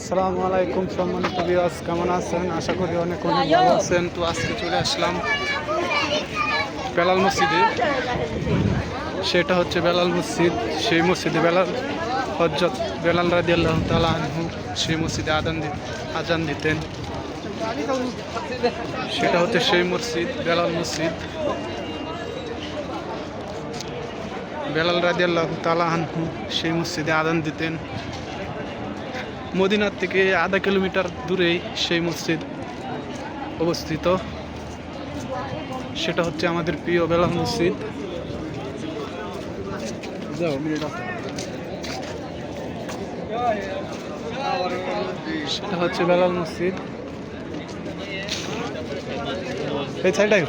আসসালামু আলাইকুম সম্মানিত ভিউয়ার্স, কেমন আছেন? আশা করি অনেক অনেক ভালো আছেন। তো আজকে চলে আসলাম বেলাল মসজিদে। সেটা হচ্ছে বেলাল মসজিদ। সেই মসজিদে হযরত বেলাল রাদিয়াল্লাহু তাআলা আনহু সেই মসজিদে আজান দিতেন। সেটা হচ্ছে সেই মসজিদ, বেলাল মসজিদ। বেলাল রাদিয়াল্লাহু তাআলা আনহু সেই মসজিদে আজান দিতেন। মদিনার থেকে আধা কিলোমিটার দূরেই সেই মসজিদ অবস্থিত। সেটা হচ্ছে আমাদের প্রিয় বেলাল মসজিদ। সেটা হচ্ছে বেলাল মসজিদ। এই সাইডটাই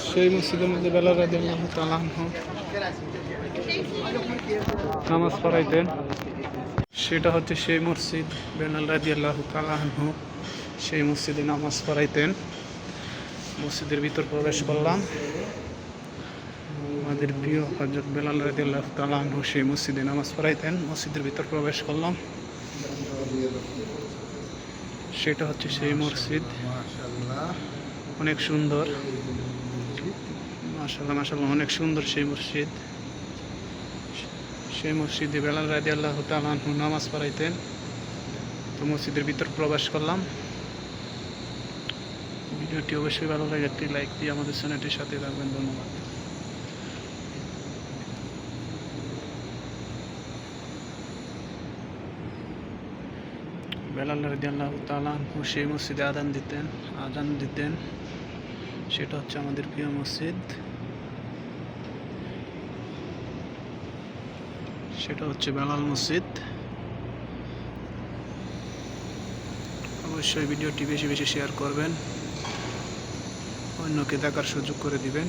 সেই মসজিদের মধ্যে বেলাল রাদিয়াল্লাহু তাআলা আনহু নামাজ পড়াইতেন। সেটা হচ্ছে সেই মসজিদ, বেলাল রাদিয়াল্লাহু তাআলা আনহু সেই মসজিদে নামাজ পড়াইতেন। মসজিদের ভিতর প্রবেশ করলাম। আমাদের প্রিয় হযরত বেলাল রাদিয়াল্লাহু তাআলা আনহু সেই মসজিদে নামাজ পড়াইতেন। মসজিদের ভিতর প্রবেশ করলাম। সেটা হচ্ছে সেই মসজিদ, অনেক সুন্দর। মাশাআল্লাহ মাশাআল্লাহ, অনেক সুন্দর সেই মসজিদ। সেই মসজিদে বেলাল রাদিয়াল্লাহু তাআলা আনহু নামাজ পড়াইতেন। তো মসজিদের ভিতর প্রবেশ করলাম। ভিডিওটি অবশ্যই ভালো লাগে একটি লাইক দিয়ে আমাদের চ্যানেলটির সাথে থাকবেন। ধন্যবাদ। বেলাল রাদিয়াল্লাহু তাআলা আনহু সেই মসজিদে আজান দিতেন। সেটা হচ্ছে আমাদের প্রিয় মসজিদ। সেটা হচ্ছে বেলাল মসজিদ। অবশ্যই ভিডিওটি বেশি বেশি শেয়ার করবেন, অন্যকে দেখার সুযোগ করে দিবেন।